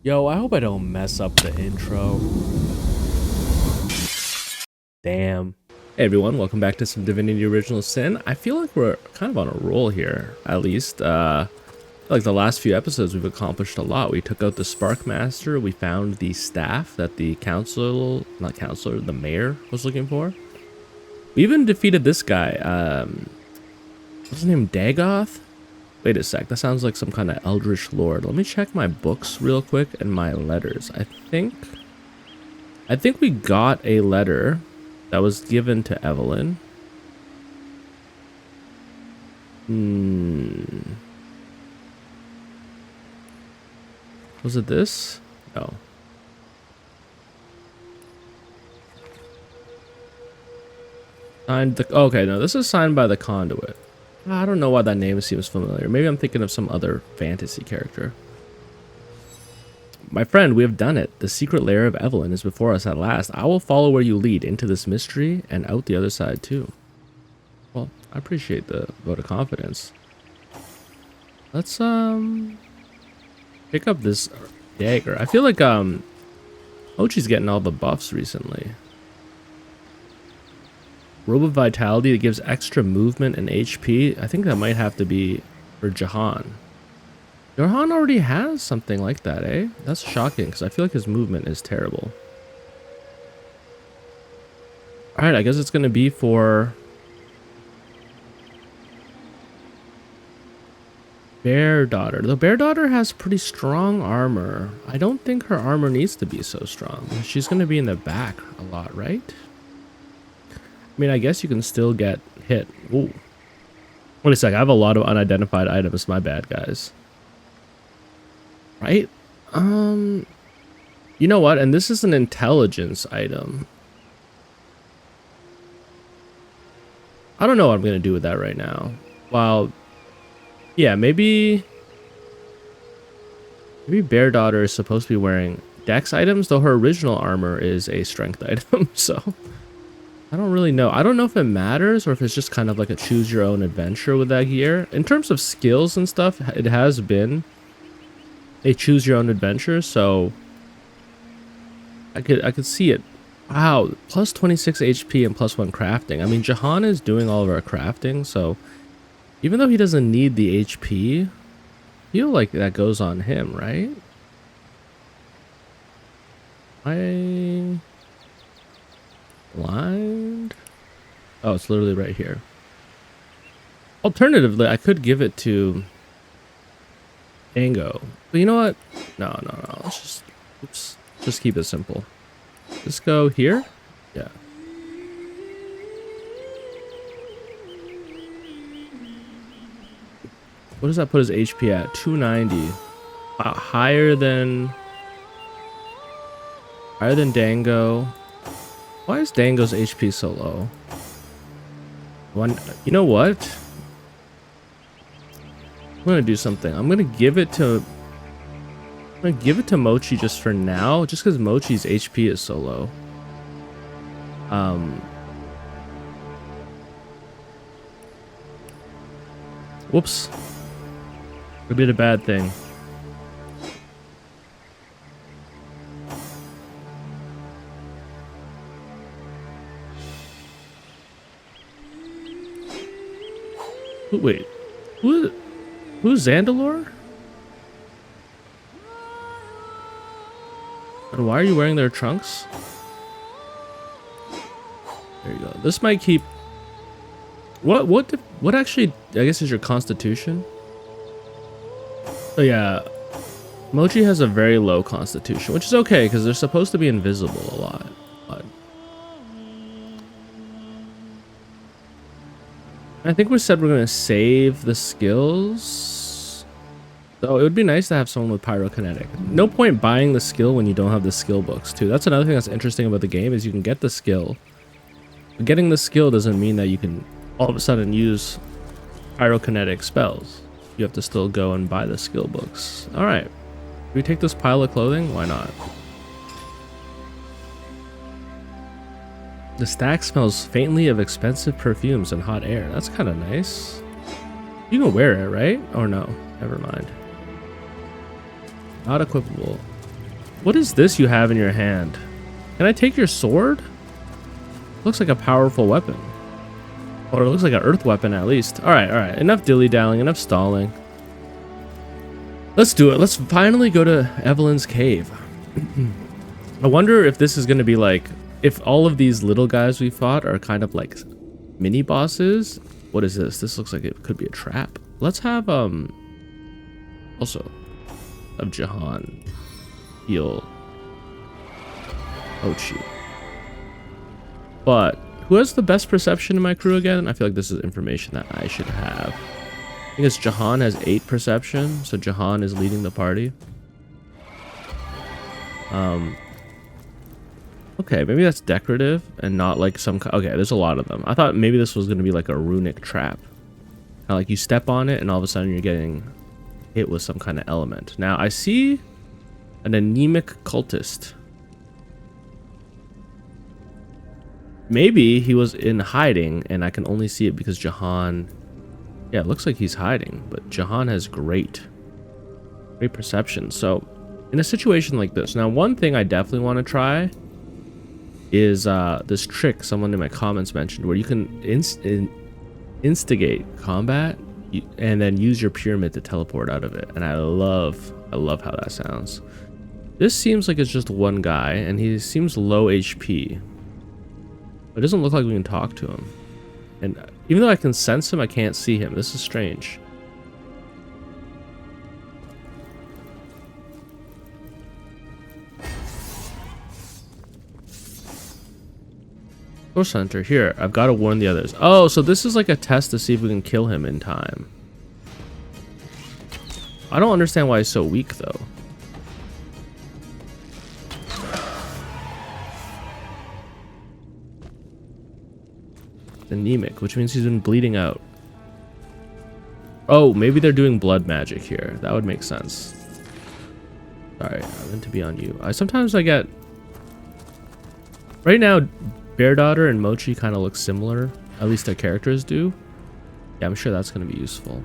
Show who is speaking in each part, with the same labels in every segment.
Speaker 1: Yo, I hope I don't mess up the intro. Damn. Hey everyone, welcome back to some Divinity Original Sin. I feel like we're kind of on a roll here, at least. Like the last few episodes, we've accomplished a lot. We took out the Spark Master, we found the staff that the the mayor was looking for. We even defeated this guy, what's his name, Dagoth? Wait a sec, that sounds like some kind of eldritch lord. Let me check my books real quick and my letters. I think we got a letter that was given to Evelyn. Was it this? No. Signed the... Okay, no, this is signed by the Conduit. I don't know why that name seems familiar. Maybe I'm thinking of some other fantasy character. My friend, we have done it. The secret lair of Evelyn is before us at last. I will follow where you lead, into this mystery and out the other side too. Well, I appreciate the vote of confidence. Let's pick up this dagger. I feel like Mochi's getting all the buffs recently. Robe of Vitality that gives extra movement and HP. I think that might have to be for Jahan. Jahan already has something like that, eh? That's shocking, because I feel like his movement is terrible. Alright, I guess it's going to be for... Bear Daughter. The Bear Daughter has pretty strong armor. I don't think her armor needs to be so strong. She's going to be in the back a lot, right? I mean, I guess you can still get hit. Ooh. Wait a sec, I have a lot of unidentified items. My bad, guys. Right? You know what? And this is an intelligence item. I don't know what I'm going to do with that right now. Well, yeah, maybe Bear Daughter is supposed to be wearing dex items, though her original armor is a strength item, so... I don't really know. I don't know if it matters or if it's just kind of like a choose your own adventure with that gear. In terms of skills and stuff, it has been a choose your own adventure, so I could see it. Wow, plus 26 HP and plus 1 crafting. I mean, Jahan is doing all of our crafting, so even though he doesn't need the HP, I feel like that goes on him, right? Blind? Oh, it's literally right here. Alternatively, I could give it to Dango. But you know what? No. Let's just keep it simple. Just go here? Yeah. What does that put his HP at? 290. Higher than Dango. Why is Dango's HP so low? You know what? I'm gonna do something. I'm gonna give it to Mochi just for now, just because Mochi's HP is so low. Whoops. We did a bad thing. Wait, who's Zandalor? And why are you wearing their trunks? There you go. This might keep... What actually, I guess, is your constitution? Oh yeah, Mochi has a very low constitution, which is okay, because they're supposed to be invisible a lot. But I think we said we're going to save the skills. So it would be nice to have someone with pyrokinetic. No point buying the skill when you don't have the skill books too. That's another thing that's interesting about the game is you can get the skill. But getting the skill doesn't mean that you can all of a sudden use pyrokinetic spells. You have to still go and buy the skill books. Alright. Do we take this pile of clothing? Why not? The stack smells faintly of expensive perfumes and hot air. That's kind of nice. You can wear it, right? Or no? Never mind. Not equipable. What is this you have in your hand? Can I take your sword? Looks like a powerful weapon. Or it looks like an earth weapon at least. Alright, alright. Enough dilly-dallying, enough stalling. Let's do it. Let's finally go to Evelyn's cave. I wonder if this is going to be like... If all of these little guys we fought are kind of like mini bosses. What is this? This looks like it could be a trap. Let's have, also, of Jahan heal Mochi. But who has the best perception in my crew again? I feel like this is information that I should have. I think it's Jahan has 8 perception, so Jahan is leading the party. Okay, maybe that's decorative and not like some... Okay, there's a lot of them. I thought maybe this was going to be like a runic trap. Kind of like you step on it and all of a sudden you're getting hit with some kind of element. Now, I see an anemic cultist. Maybe he was in hiding and I can only see it because Jahan... Yeah, it looks like he's hiding, but Jahan has great perception. So, in a situation like this... Now, one thing I definitely want to try is this trick someone in my comments mentioned where you can instigate combat and then use your pyramid to teleport out of it. And I love how that sounds. This seems like it's just one guy and he seems low HP. It doesn't look like we can talk to him. And even though I can sense him, I can't see him. This is strange. Source Center, here. I've got to warn the others. Oh, so this is like a test to see if we can kill him in time. I don't understand why he's so weak, though. Anemic, which means he's been bleeding out. Oh, maybe they're doing blood magic here. That would make sense. Sorry, I meant to be on you. Sometimes I get... Right now, Baldur and Mochi kind of look similar. At least their characters do. Yeah, I'm sure that's going to be useful.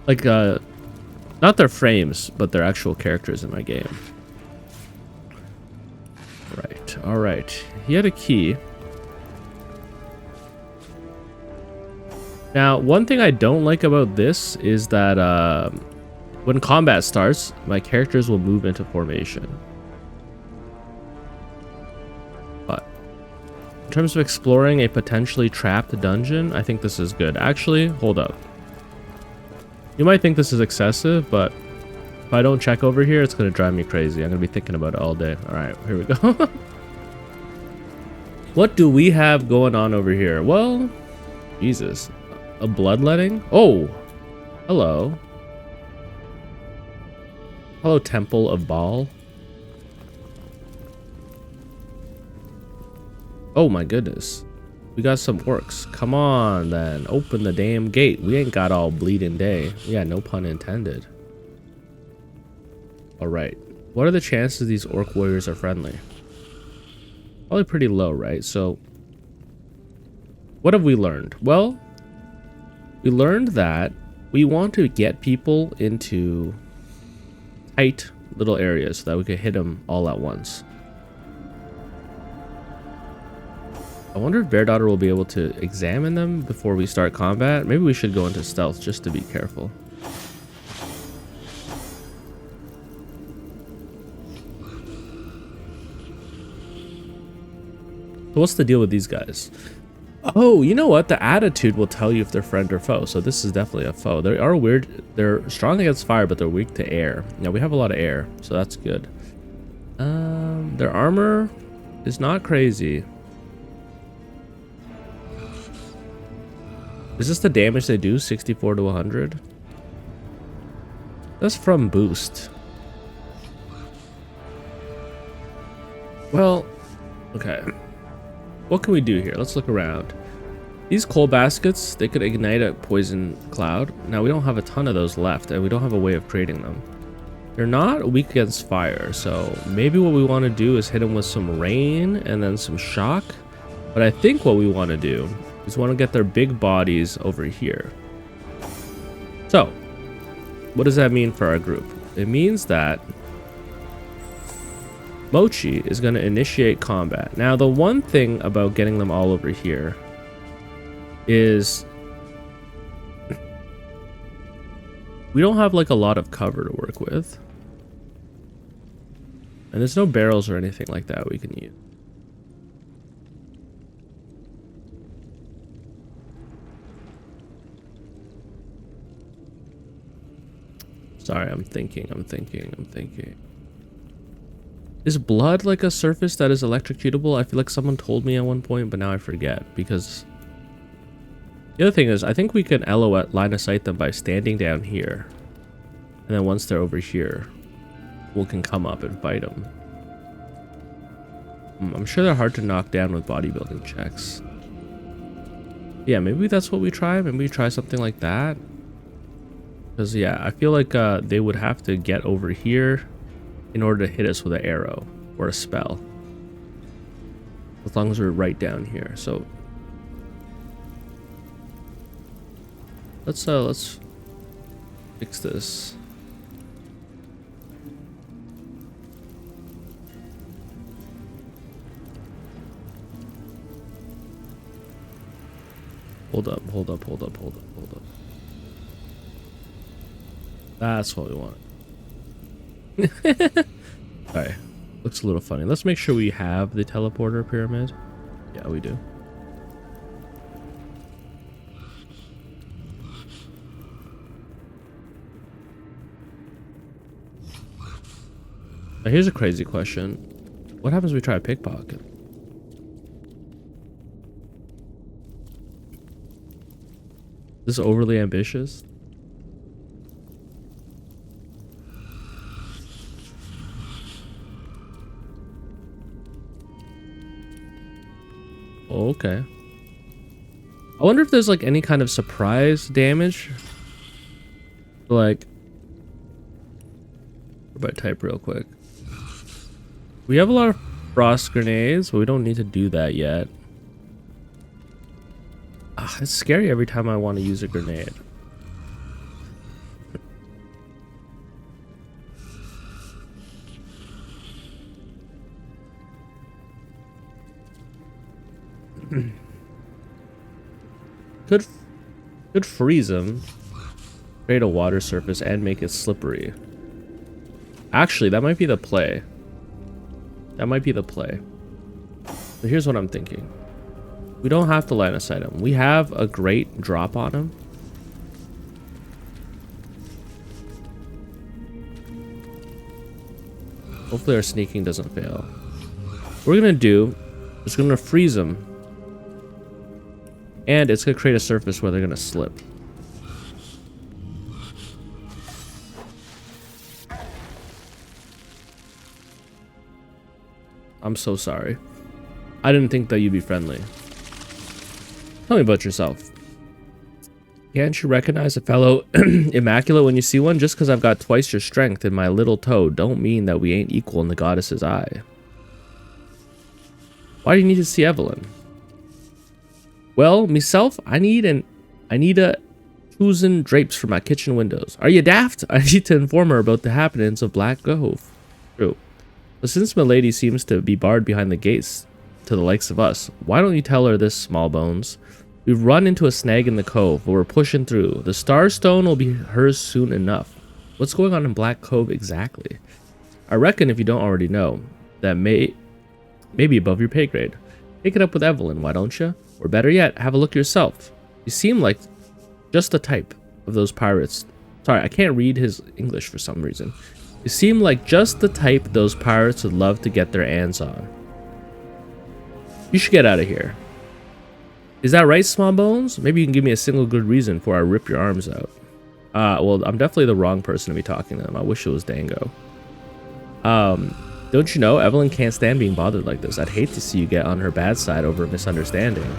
Speaker 1: Like, not their frames, but their actual characters in my game. Right, alright. He had a key. Now, one thing I don't like about this is that when combat starts, my characters will move into formation. But in terms of exploring a potentially trapped dungeon, I think this is good. Actually, hold up. You might think this is excessive, but if I don't check over here, it's going to drive me crazy. I'm going to be thinking about it all day. All right, here we go. What do we have going on over here? Well, Jesus. A bloodletting? Oh, hello. Hello, Temple of Baal. Oh my goodness. We got some orcs. Come on then. Open the damn gate. We ain't got all bleeding day. Yeah, no pun intended. Alright. What are the chances these orc warriors are friendly? Probably pretty low, right? So, what have we learned? Well, we learned that we want to get people into tight little areas so that we can hit them all at once. I wonder if Baldur will be able to examine them before we start combat. Maybe we should go into stealth just to be careful. So what's the deal with these guys? Oh, you know what? The attitude will tell you if they're friend or foe. So this is definitely a foe. They are weird. They're strong against fire, but they're weak to air. Now we have a lot of air, so that's good. Their armor is not crazy. Is this the damage they do? 64 to 100? That's from boost. Well, okay. What can we do here? Let's look around. These coal baskets, they could ignite a poison cloud. Now, we don't have a ton of those left, and we don't have a way of creating them. They're not weak against fire, so maybe what we want to do is hit them with some rain and then some shock. But I think what we want to do is want to get their big bodies over here. So, what does that mean for our group? it means that Mochi is going to initiate combat. Now, the one thing about getting them all over here is we don't have like a lot of cover to work with. And there's no barrels or anything like that we can use. Sorry, I'm thinking. Is blood like a surface that is electrocutable? I feel like someone told me at one point, but now I forget. Because the other thing is, I think we can LOL line of sight them by standing down here. And then once they're over here, we can come up and fight them. I'm sure they're hard to knock down with bodybuilding checks. Yeah, maybe that's what we try. Maybe we try something like that. Because, yeah, I feel like they would have to get over here in order to hit us with an arrow or a spell. As long as we're right down here. So let's fix this. Hold up. That's what we want. Alright. Looks a little funny. Let's make sure we have the teleporter pyramid. Yeah, we do. Now here's a crazy question. What happens if we try a pickpocket? Is this overly ambitious? Okay. I wonder if there's like any kind of surprise damage. Like, what about type real quick? We have a lot of frost grenades, but we don't need to do that yet. It's scary every time I want to use a grenade. Could freeze them, create a water surface, and make it slippery. Actually, that might be the play. So here's what I'm thinking. We don't have to line of sight him. We have a great drop on him. Hopefully our sneaking doesn't fail. What we're gonna do is we're gonna freeze them. And it's gonna create a surface where they're gonna slip. I'm so sorry. I didn't think that you'd be friendly. Tell me about yourself. Can't you recognize a fellow immaculate when you see one? Just because I've got twice your strength in my little toe don't mean that we ain't equal in the goddess's eye. Why do you need to see Evelyn? Well, myself, I need a choosing drapes for my kitchen windows. Are you daft? I need to inform her about the happenings of Black Cove. True. But since milady seems to be barred behind the gates to the likes of us, why don't you tell her this, small bones? We've run into a snag in the cove, but we're pushing through. The Starstone will be hers soon enough. What's going on in Black Cove exactly? I reckon if you don't already know, that may be above your pay grade. Take it up with Evelyn, why don't you? Or better yet, have a look yourself. You seem like just the type of those pirates. Sorry, I can't read his English for some reason. You seem like just the type those pirates would love to get their hands on. You should get out of here. Is that right, small bones? Maybe you can give me a single good reason before I rip your arms out. Well, I'm definitely the wrong person to be talking to them. I wish it was Dango. Don't you know, Evelyn can't stand being bothered like this. I'd hate to see you get on her bad side over a misunderstanding.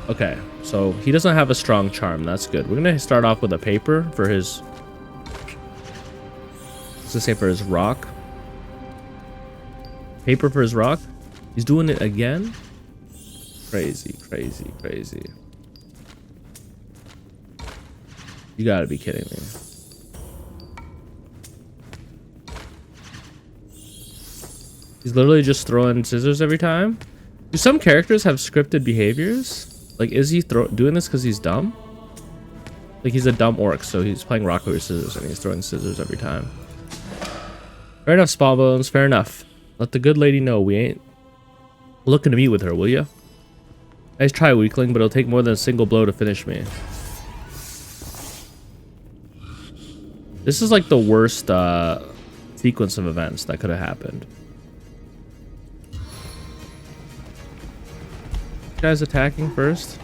Speaker 1: Okay, so he doesn't have a strong charm. That's good. We're gonna start off with a paper for his... Let's say for his rock. Paper for his rock. He's doing it again. Crazy. You gotta be kidding me. He's literally just throwing scissors every time. Do some characters have scripted behaviors? Like, is he doing this because he's dumb? Like, he's a dumb orc, so he's playing rock, paper, scissors, and he's throwing scissors every time. Fair enough, Spawbones. Fair enough. Let the good lady know we ain't looking to meet with her, will ya? Nice try, weakling, but it'll take more than a single blow to finish me. This is like the worst sequence of events that could have happened. This guy's attacking first.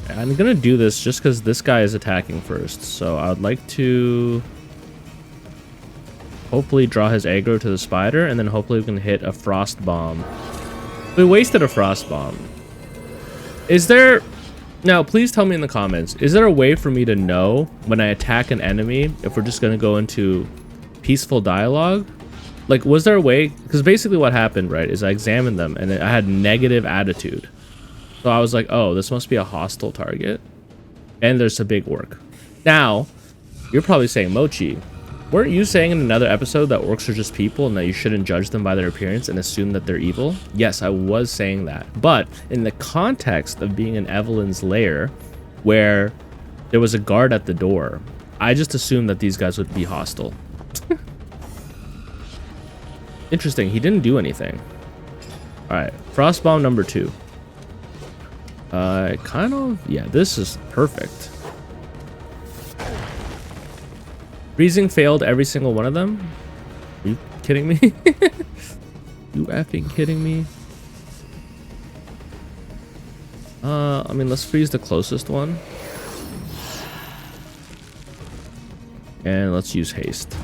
Speaker 1: I'm gonna do this just because this guy is attacking first. So I'd like to hopefully draw his aggro to the spider, and then hopefully we can hit a frost bomb. We wasted a frost bomb. Is there... Now, please tell me in the comments, is there a way for me to know when I attack an enemy if we're just gonna go into peaceful dialogue? Like, was there a way? Because basically what happened, right, is I examined them and I had negative attitude. So I was like, oh, this must be a hostile target. And there's a big orc. Now, you're probably saying, Mochi, weren't you saying in another episode that orcs are just people and that you shouldn't judge them by their appearance and assume that they're evil? Yes, I was saying that. But in the context of being in Evelyn's lair, where there was a guard at the door, I just assumed that these guys would be hostile. Interesting, he didn't do anything. Alright, frost bomb number 2. Yeah, this is perfect. Freezing failed every single one of them? Are you kidding me? You effing kidding me? I mean, let's freeze the closest one. And let's use haste.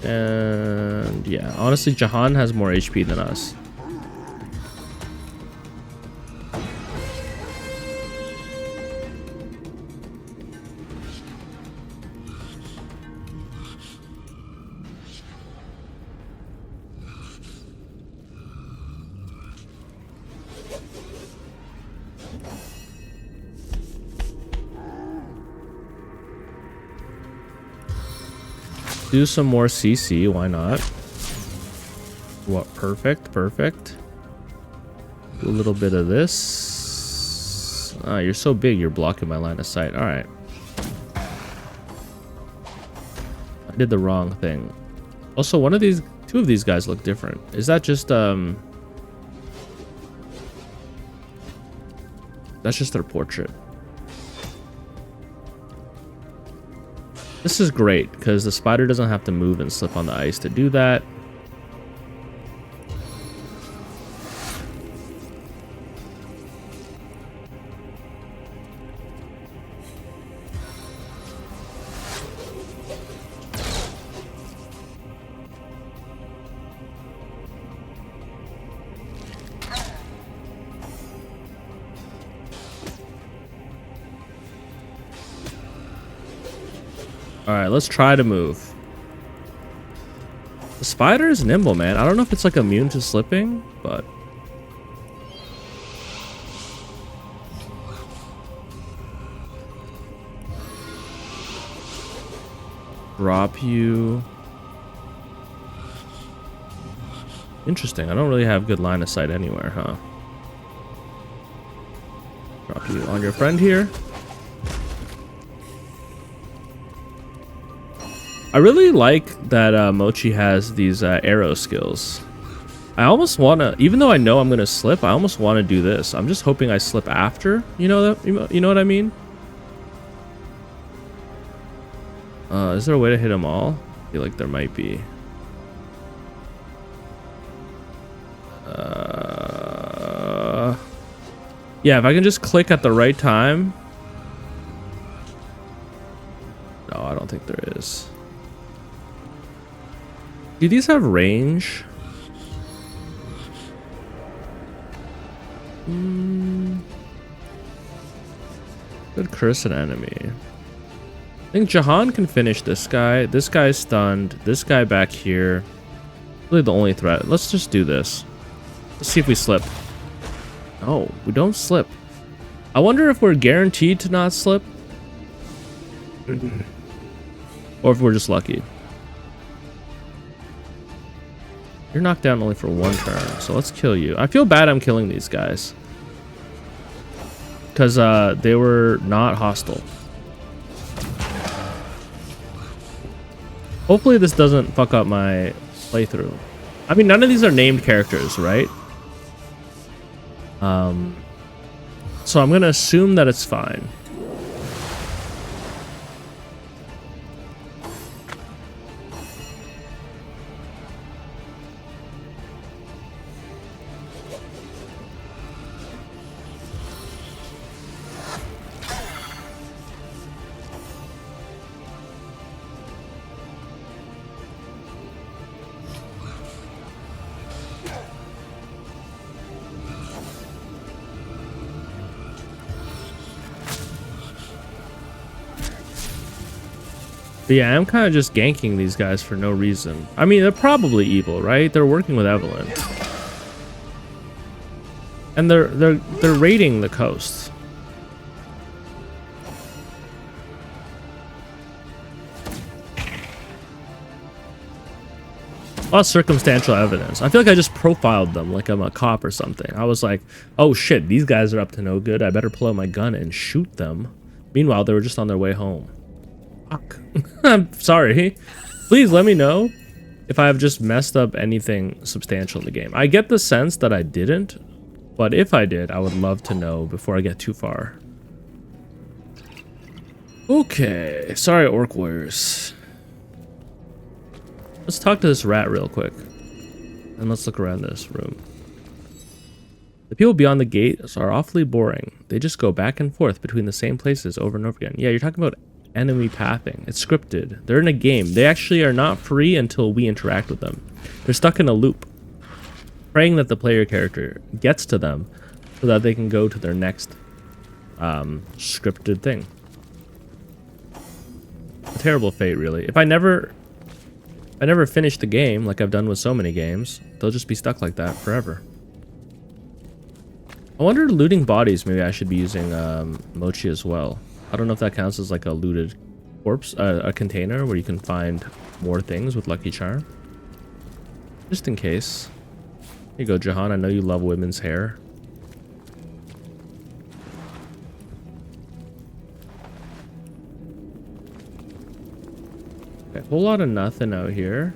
Speaker 1: And yeah, honestly, Jahan has more HP than us. Do some more CC, why not? What, perfect, perfect. Do a little bit of this. Ah, you're so big, you're blocking my line of sight. Alright. I did the wrong thing. Also, two of these guys look different. Is that just, that's just their portrait. This is great, because the spider doesn't have to move and slip on the ice to do that. Alright, let's try to move. The spider is nimble, man. I don't know if it's like immune to slipping, but... Drop you. Interesting. I don't really have good line of sight anywhere, huh? Drop you on your friend here. I really like that Mochi has these arrow skills. I almost want to, even though I know I'm going to slip, I almost want to do this. I'm just hoping I slip after. You know what I mean? Is there a way to hit them all? I feel like there might be. Yeah, if I can just click at the right time. No, I don't think there is. Do these have range? Could curse an enemy. I think Jahan can finish this guy. This guy's stunned. This guy back here. Really the only threat. Let's just do this. Let's see if we slip. Oh, we don't slip. I wonder if we're guaranteed to not slip. Or if we're just lucky. You're knocked down only for one turn, so let's kill you. I feel bad I'm killing these guys. Because they were not hostile. Hopefully this doesn't fuck up my playthrough. I mean, none of these are named characters, right? So I'm gonna assume that it's fine. But yeah, I'm kind of just ganking these guys for no reason. I mean, they're probably evil, right? They're working with Evelyn. And they're raiding the coast. A lot of circumstantial evidence. I feel like I just profiled them like I'm a cop or something. I was like, oh shit, these guys are up to no good. I better pull out my gun and shoot them. Meanwhile, they were just on their way home. Fuck. I'm sorry. Please let me know if I have just messed up anything substantial in the game. I get the sense that I didn't, but if I did, I would love to know before I get too far. Okay. Sorry, orc warriors. Let's talk to this rat real quick. And let's look around this room. The people beyond the gates are awfully boring. They just go back and forth between the same places over and over again. Yeah, you're talking about enemy pathing. It's scripted. They're in a game. They actually are not free until we interact with them. They're stuck in a loop, praying that the player character gets to them so that they can go to their next scripted thing. A terrible fate, really. If I never finish the game like I've done with so many games, they'll just be stuck like that forever. I wonder, looting bodies, maybe I should be using Mochi as well. I don't know if that counts as like a looted corpse, a container where you can find more things with Lucky Charm. Just in case. Here you go, Jahan. I know you love women's hair. Okay, whole lot of nothing out here.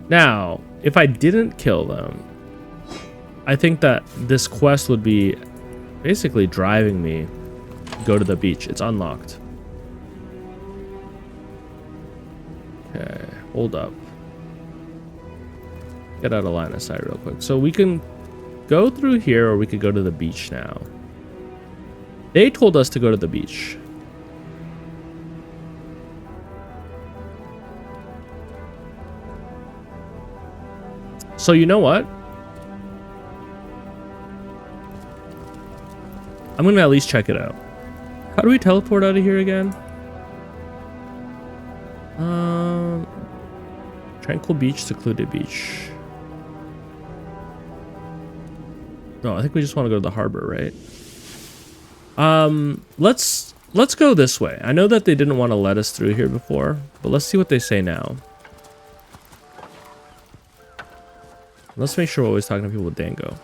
Speaker 1: Now, if I didn't kill them, I think that this quest would be basically driving me to go to the beach. It's unlocked. Okay, hold up. Get out of line of sight real quick. So we can go through here, or we could go to the beach now. They told us to go to the beach. So you know what? I'm gonna at least check it out. How do we teleport out of here again? Tranquil beach, secluded beach. No, I think we just want to go to the harbor, right? Let's go this way. I know that they didn't want to let us through here before, but let's see what they say now. Let's make sure we're always talking to people with Dango.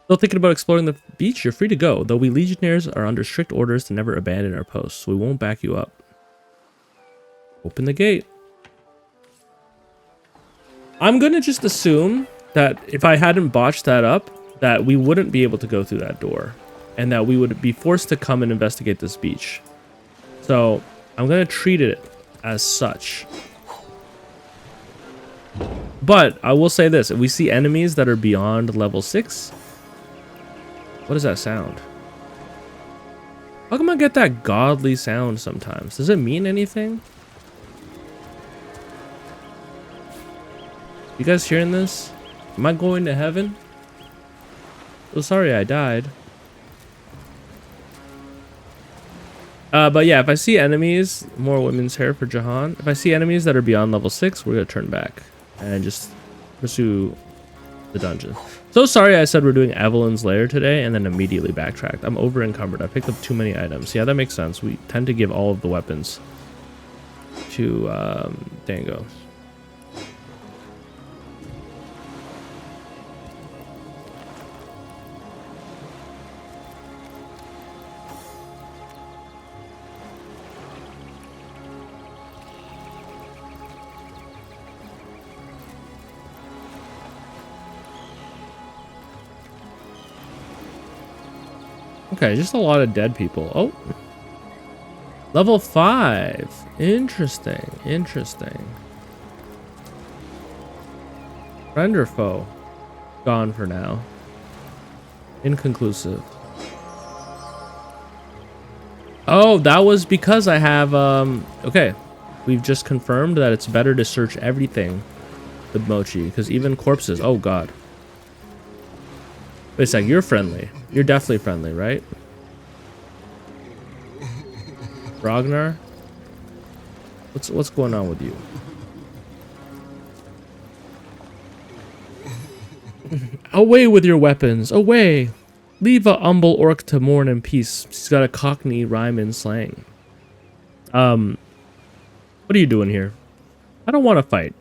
Speaker 1: Still thinking about exploring the beach? You're free to go, though we legionnaires are under strict orders to never abandon our posts, so we won't back you up. Open the gate. I'm gonna just assume that if I hadn't botched that up, that we wouldn't be able to go through that door, and that we would be forced to come and investigate this beach. So I'm gonna treat it as such. But I will say this, if we see enemies that are beyond level 6, what does that sound? How come I get that godly sound sometimes? Does it mean anything? You guys hearing this? Am I going to heaven? Oh, sorry I died. But yeah, if I see enemies, more women's hair for Jahan. If I see enemies that are beyond level 6, we're gonna turn back and just pursue the dungeon. So sorry I said we're doing Evelyn's lair today and then immediately backtracked. I'm over encumbered. I picked up too many items. Yeah, that makes sense. We tend to give all of the weapons to Dango. Okay, just a lot of dead people. Oh. Level 5. Interesting. Interesting. Friend or foe? Gone for now. Inconclusive. Oh, that was because I have, okay. We've just confirmed that it's better to search everything with Mochi, because even corpses, oh god. Wait a sec, you're friendly. You're definitely friendly, right? Broggnar? What's going on with you? Away with your weapons! Away! Leave a humble orc to mourn in peace. She's got a Cockney rhyme in slang. What are you doing here? I don't want to fight.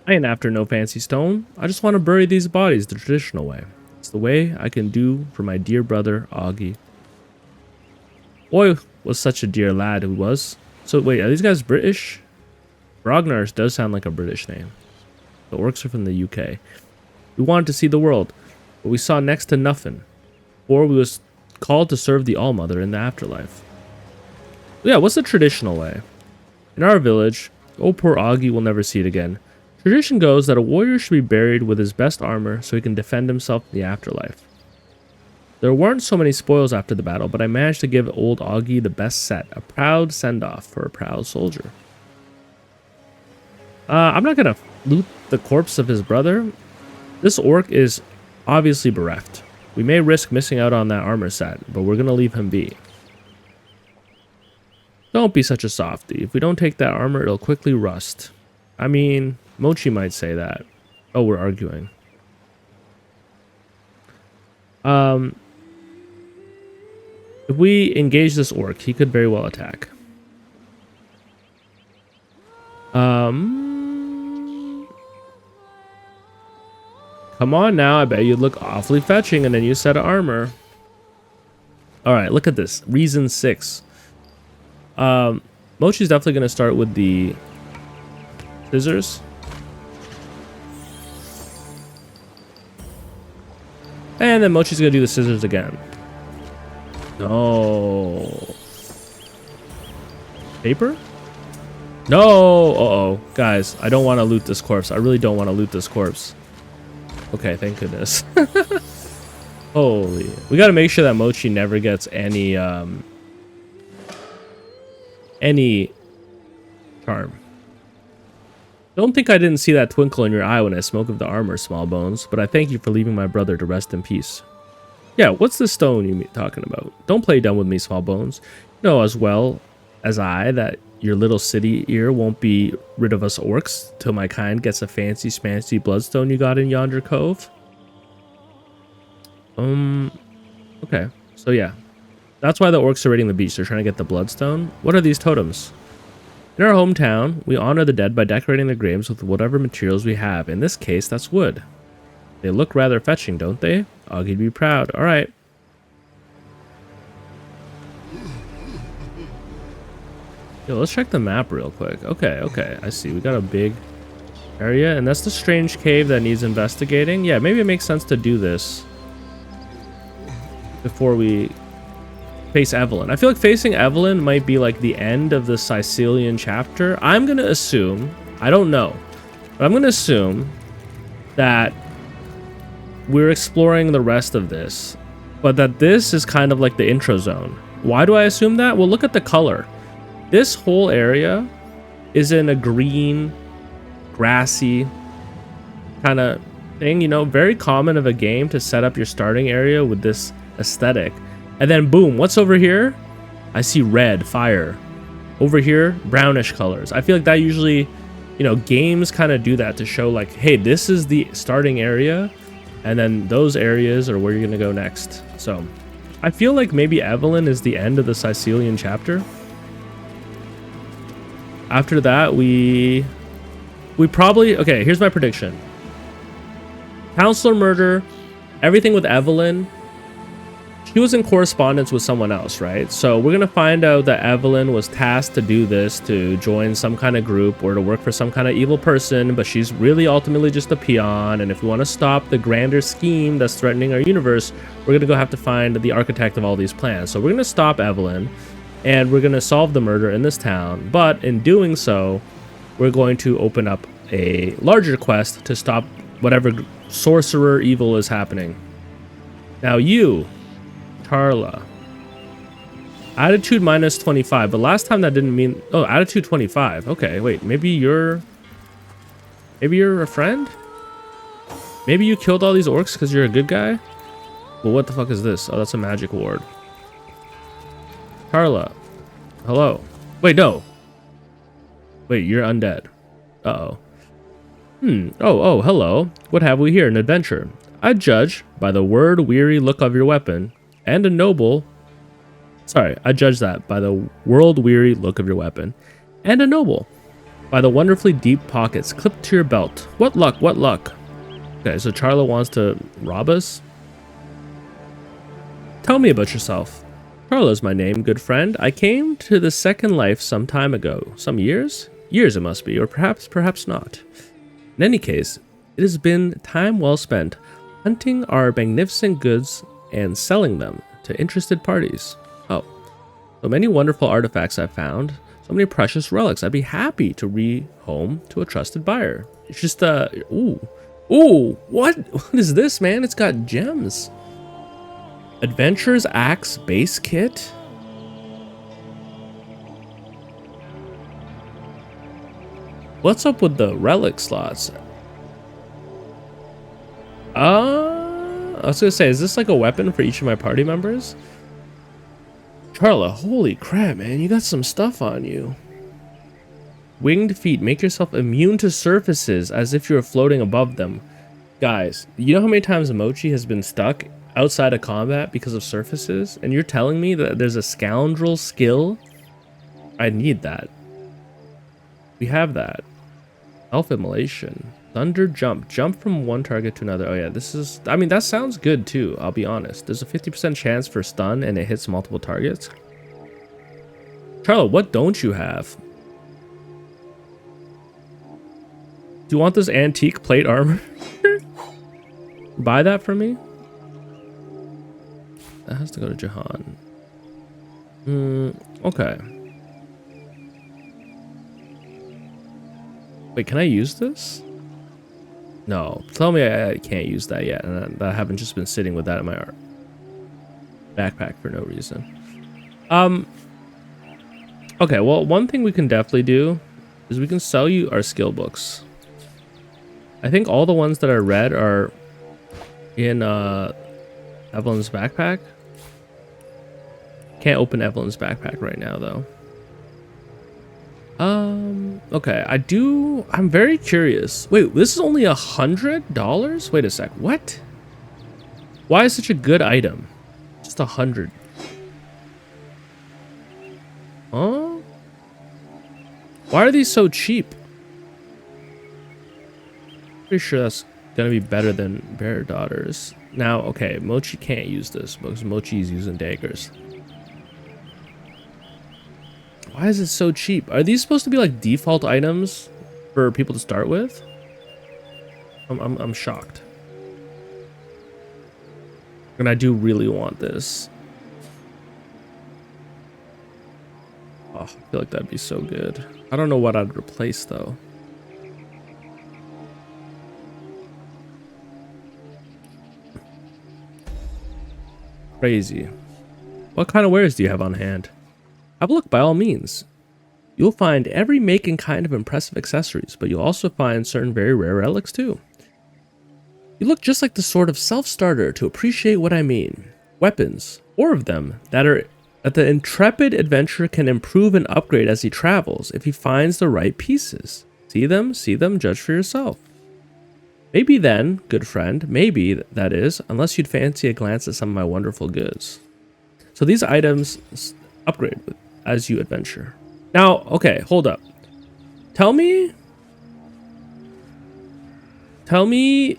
Speaker 1: I ain't after no fancy stone. I just want to bury these bodies the traditional way. It's the way I can do for my dear brother, Augie. Boy, was such a dear lad who was. So wait, are these guys British? Broggnar does sound like a British name. The orcs are from the UK. We wanted to see the world, but we saw next to nothing. Or we was called to serve the All-Mother in the afterlife. Yeah, what's the traditional way? In our village, oh poor Augie will never see it again. Tradition goes that a warrior should be buried with his best armor so he can defend himself in the afterlife. There weren't so many spoils after the battle, but I managed to give old Augie the best set, a proud send-off for a proud soldier. I'm not gonna loot the corpse of his brother. This orc is obviously bereft. We may risk missing out on that armor set, but we're gonna leave him be. Don't be such a softy. If we don't take that armor, it'll quickly rust. I mean, Mochi might say that. Oh, we're arguing. If we engage this orc, he could very well attack. Come on now, I bet you'd look awfully fetching and then you set armor. Alright, look at this. Reason 6. Mochi's definitely going to start with the scissors. And then Mochi's going to do the scissors again. No. Paper? No! Uh-oh. Guys, I don't want to loot this corpse. I really don't want to loot this corpse. Okay, thank goodness. Holy. We got to make sure that Mochi never gets any charm. Don't think I didn't see that twinkle in your eye when I spoke of the armor, small bones, but I thank you for leaving my brother to rest in peace. Yeah, what's the stone you talking about? Don't play dumb with me, small bones. You know as well as I that your little city ear won't be rid of us orcs till my kind gets a fancy smancy bloodstone you got in yonder cove. Okay, so yeah. That's why the orcs are raiding the beach. They're trying to get the bloodstone. What are these totems? In our hometown, we honor the dead by decorating their graves with whatever materials we have. In this case, that's wood. They look rather fetching, don't they? Augie'd be proud. Alright. Yo, let's check the map real quick. Okay, I see. We got a big area, and that's the strange cave that needs investigating. Yeah, maybe it makes sense to do this before we face Evelyn. I feel like facing Evelyn might be like the end of the Sicilian chapter. I'm gonna assume, I don't know, but I'm gonna assume that we're exploring the rest of this, but that this is kind of like the intro zone. Why do I assume that? Well, look at the color. This whole area is in a green, grassy kind of thing, you know, very common of a game to set up your starting area with this aesthetic. And then boom, what's over here? I see red, fire. Over here, brownish colors. I feel like that usually, you know, games kind of do that to show like, hey, this is the starting area. And then those areas are where you're going to go next. So I feel like maybe Evelyn is the end of the Sicilian chapter. After that, we probably... Okay, here's my prediction. Counselor murder, everything with Evelyn. She was in correspondence with someone else, right? So we're going to find out that Evelyn was tasked to do this, to join some kind of group or to work for some kind of evil person, but she's really ultimately just a peon. And if we want to stop the grander scheme that's threatening our universe, we're going to go have to find the architect of all these plans. So we're going to stop Evelyn and we're going to solve the murder in this town. But in doing so, we're going to open up a larger quest to stop whatever sorcerer evil is happening. Now you... Charla. Attitude minus 25, but last time that didn't mean... Oh, attitude 25. Okay, wait, maybe you're a friend? Maybe you killed all these orcs because you're a good guy? Well, what the fuck is this? Oh, that's a magic ward. Charla. Hello. Wait, no. Wait, you're undead. Uh-oh. Oh, hello. What have we here? An adventure. I judge by the word-weary look of your weapon and a noble... Sorry, I judge that by the world-weary look of your weapon and a noble by the wonderfully deep pockets clipped to your belt. What luck, what luck. Okay, so Charla wants to rob us? Tell me about yourself. Charla's my name, good friend. I came to the second life some time ago. Some years? Years it must be, or perhaps not. In any case, it has been time well spent hunting our magnificent goods and selling them to interested parties. Oh, so many wonderful artifacts I've found, so many precious relics. I'd be happy to re-home to a trusted buyer. It's just, ooh, what is this, man? It's got gems. Adventurer's Axe base kit? What's up with the relic slots? I was gonna say, is this like a weapon for each of my party members? Charla, holy crap, man, you got some stuff on you. Winged feet, make yourself immune to surfaces as if you're floating above them. Guys, you know how many times Mochi has been stuck outside of combat because of surfaces? And you're telling me that there's a scoundrel skill? I need that. We have that. Self-immolation. Thunder jump. Jump from one target to another. Oh yeah, this is... I mean, that sounds good too, I'll be honest. There's a 50% chance for stun and it hits multiple targets. Charla, what don't you have? Do you want this antique plate armor? Buy that for me? That has to go to Jahan. Okay. Wait, can I use this? No, tell me I can't use that yet, and I haven't just been sitting with that in my backpack for no reason. Okay, well, one thing we can definitely do is we can sell you our skill books. I think all the ones that I read are in Evelyn's backpack. Can't open Evelyn's backpack right now, though. Okay, I'm very curious. Wait, this is only $100? Wait a sec, what? Why is such a good item? Just 100. Huh? Why are these so cheap? Pretty sure that's gonna be better than Bear Daughters. Now, okay, Mochi can't use this because Mochi's using daggers. Why is it so cheap? Are these supposed to be like default items for people to start with? I'm shocked. And I do really want this. Oh, I feel like that'd be so good. I don't know what I'd replace though. Crazy. What kind of wares do you have on hand? Have a look by all means. You'll find every make and kind of impressive accessories, but you'll also find certain very rare relics too. You look just like the sort of self-starter to appreciate what I mean. Weapons, 4 of them, that the intrepid adventurer can improve and upgrade as he travels if he finds the right pieces. See them, judge for yourself. Maybe then, good friend, maybe that is, unless you'd fancy a glance at some of my wonderful goods. So these items upgrade as you adventure. Now, okay, hold up. Tell me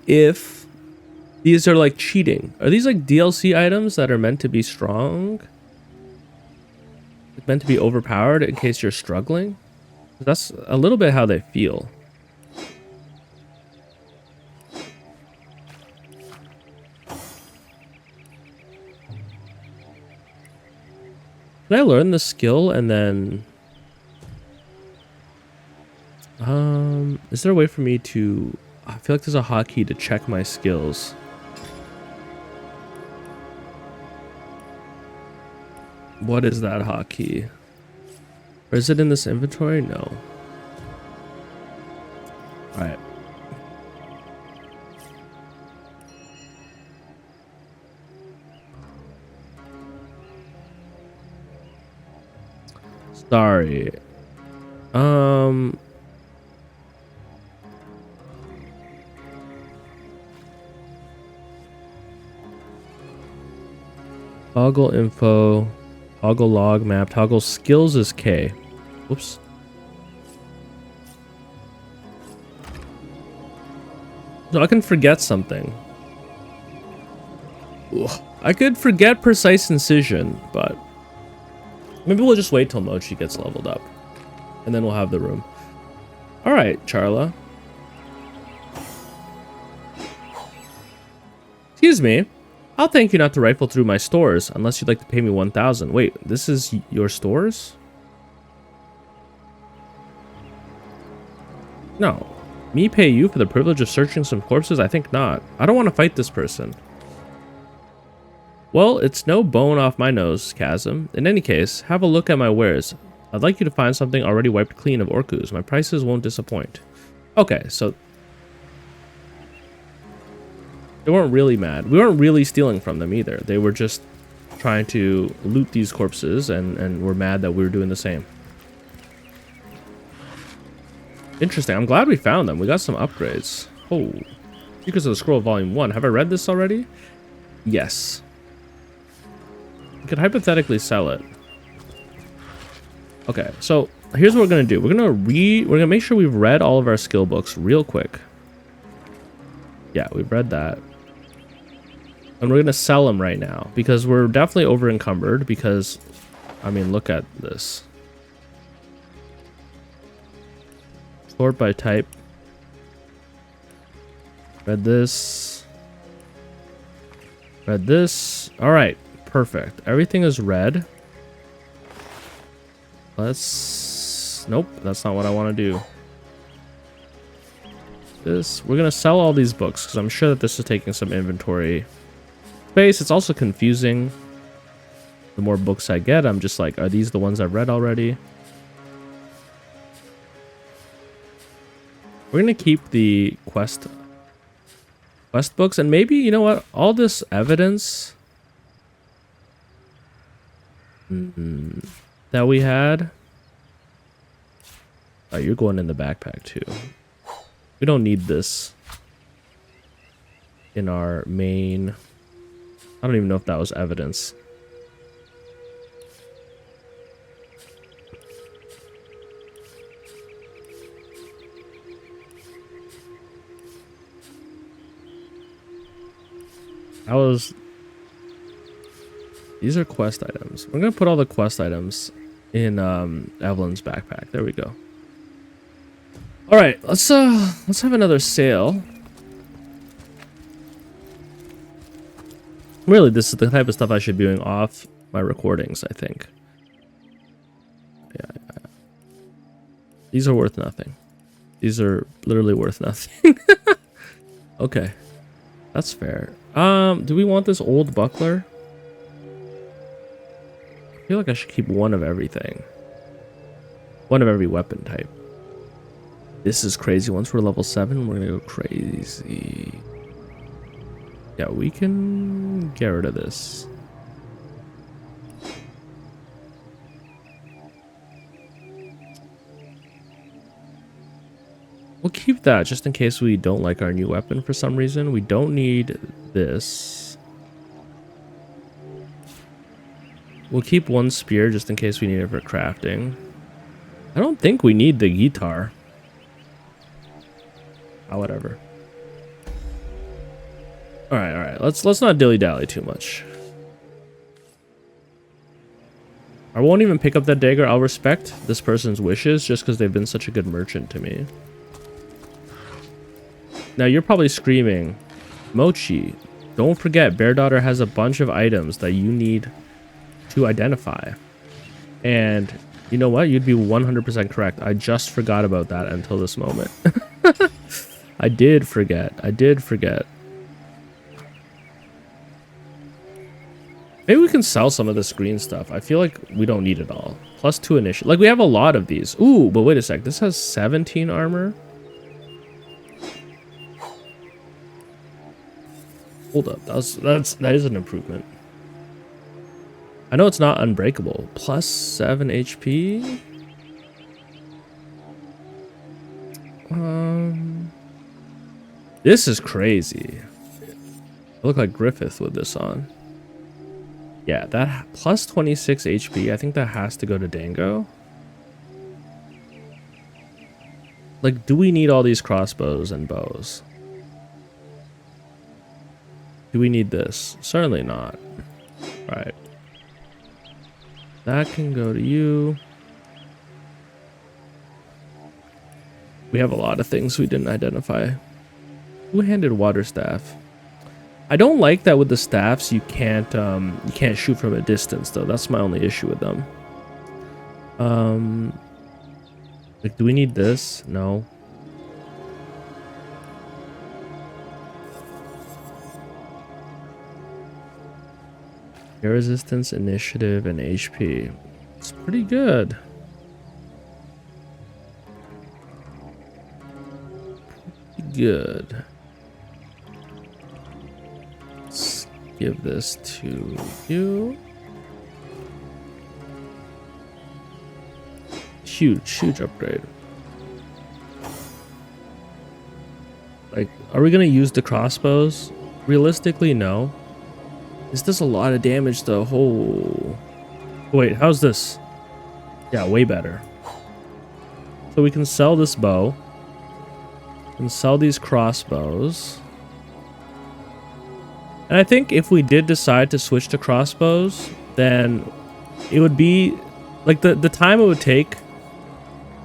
Speaker 1: if these are like cheating. Are these like DLC items that are meant to be strong? Meant to be overpowered in case you're struggling? That's a little bit how they feel. Can I learn the skill and then... is there a way for me to... I feel like there's a hotkey to check my skills. What is that hotkey? Or is it in this inventory? No. Alright. Sorry. Toggle info, toggle log map, toggle skills is K. Whoops. So I can forget something. Ugh. I could forget precise incision, but maybe we'll just wait till Mochi gets leveled up. And then we'll have the room. Alright, Charla. Excuse me. I'll thank you not to rifle through my stores, unless you'd like to pay me 1,000. Wait, this is your stores? No. Me pay you for the privilege of searching some corpses? I think not. I don't want to fight this person. Well, it's no bone off my nose, Chasm. In any case, have a look at my wares. I'd like you to find something already wiped clean of Orcus. My prices won't disappoint. Okay, so... they weren't really mad. We weren't really stealing from them either. They were just trying to loot these corpses and were mad that we were doing the same. Interesting. I'm glad we found them. We got some upgrades. Oh. Secrets of the Scroll Volume 1. Have I read this already? Yes. We could hypothetically sell it. Okay, so here's what we're gonna do. We're gonna make sure we've read all of our skill books real quick. Yeah, we've read that. And we're going to sell them right now because we're definitely over encumbered because, I mean, look at this. Sort by type. Read this. Read this. All right, perfect. Everything is read. Let's... nope, that's not what I want to do. This, we're going to sell all these books because I'm sure that this is taking some inventory space. It's also confusing. The more books I get, I'm just like, are these the ones I've read already? We're going to keep the quest books, and maybe, you know what, all this evidence that we had. Oh, you're going in the backpack too. We don't need this in our main... I don't even know if that was evidence. That was... these are quest items. We're going to put all the quest items in Evelyn's backpack. There we go. All right, let's have another sale. Really, this is the type of stuff I should be doing off my recordings, I think. Yeah. These are worth nothing. These are literally worth nothing. Okay. That's fair. Do we want this old buckler? I feel like I should keep one of everything. One of every weapon type. This is crazy. Once we're level 7, we're gonna go crazy. Yeah, we can get rid of this. We'll keep that just in case we don't like our new weapon for some reason. We don't need this. We'll keep one spear just in case we need it for crafting. I don't think we need the guitar. Oh, whatever. All right. Let's not dilly-dally too much. I won't even pick up that dagger. I'll respect this person's wishes just because they've been such a good merchant to me. Now you're probably screaming, Mochi, don't forget Bear Daughter has a bunch of items that you need to identify. And you know what? You'd be 100% correct. I just forgot about that until this moment. I did forget. Maybe we can sell some of this green stuff. I feel like we don't need it all. +2 initiative. Like, we have a lot of these. Ooh, but wait a sec. This has 17 armor. Hold up. That is an improvement. I know it's not unbreakable. +7 HP. This is crazy. I look like Griffith with this on. Yeah, that +26 HP. I think that has to go to Dango. Like, do we need all these crossbows and bows? Do we need this? Certainly not. All right. That can go to you. We have a lot of things we didn't identify. Two-handed water staff. I don't like that with the staffs you can't shoot from a distance though. That's my only issue with them. Like, do we need this? No. Air resistance, initiative, and HP. It's pretty good. Pretty good. Let's give this to you. Huge upgrade. Like, are we gonna use the crossbows? Realistically, no. This does a lot of damage though. Oh. Wait, how's this? Yeah, way better. So we can sell this bow. We can sell these crossbows. And I think if we did decide to switch to crossbows, then it would be like the time it would take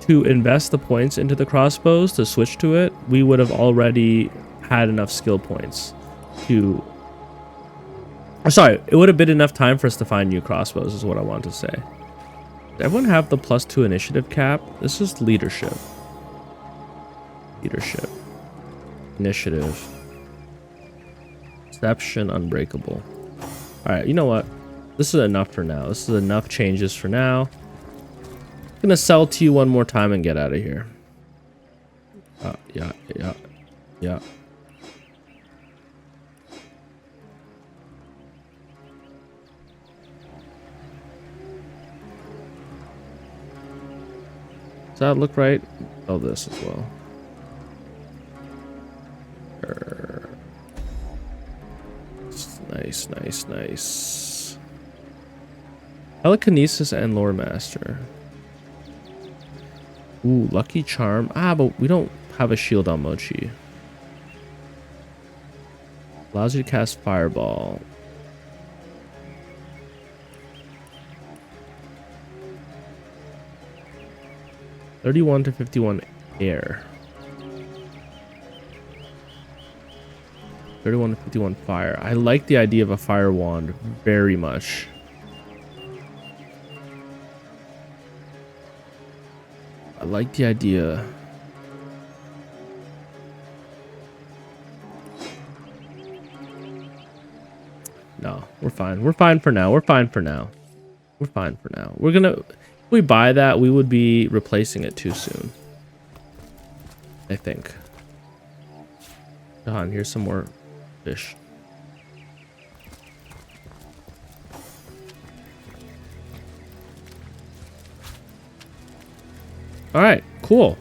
Speaker 1: to invest the points into the crossbows to switch to it, we would have already had enough skill points to... Sorry, it would have been enough time for us to find new crossbows is what I want to say. Does everyone have the +2 initiative cap? This is leadership. Leadership. Initiative. Perception, unbreakable. Alright, you know what? This is enough for now. This is enough changes for now. I'm gonna sell to you one more time and get out of here. Yeah. Does that look right? Oh, this as well. Nice. Telekinesis and Lore Master. Ooh, Lucky Charm. But we don't have a shield on Mochi. Allows you to cast Fireball. (31 to 51 air). 31 to 51 fire. I like the idea of a fire wand very much. I like the idea. No, we're fine. We're fine for now. We're fine for now. We're gonna... If we buy that, we would be replacing it too soon. I think. Come on, here's some more fish. Alright, cool.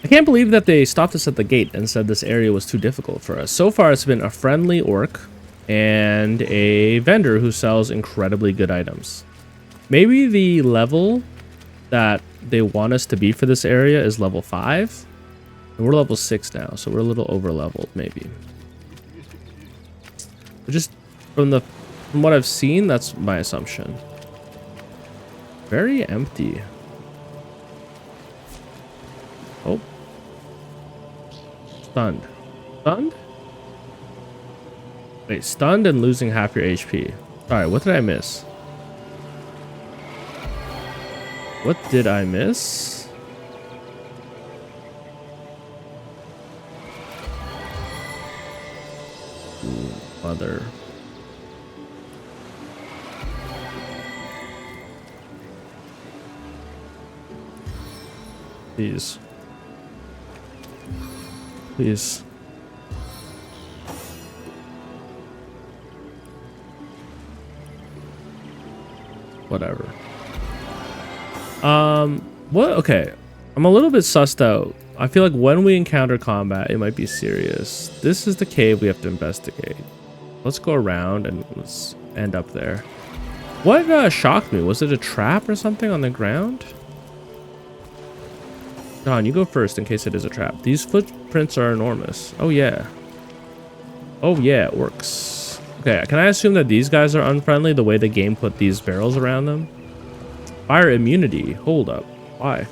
Speaker 1: I can't believe that they stopped us at the gate and said this area was too difficult for us. So far, it's been a friendly orc and a vendor who sells incredibly good items. Maybe the level that they want us to be for this area is level 5. And we're level 6 now, so we're a little over leveled, maybe. But just from what I've seen, that's my assumption. Very empty. Oh. Stunned. Stunned? Wait, stunned and losing half your HP. Sorry, what did I miss? What did I miss? Ooh, mother. Please. Please. Whatever. What? Okay. I'm a little bit sussed out. I feel like when we encounter combat, it might be serious. This is the cave we have to investigate. Let's go around and let's end up there. What shocked me? Was it a trap or something on the ground? Don, you go first in case it is a trap. These footprints are enormous. Oh, yeah. Oh, yeah, it works. Okay, can I assume that these guys are unfriendly the way the game put these barrels around them? Fire immunity. Hold up. Why?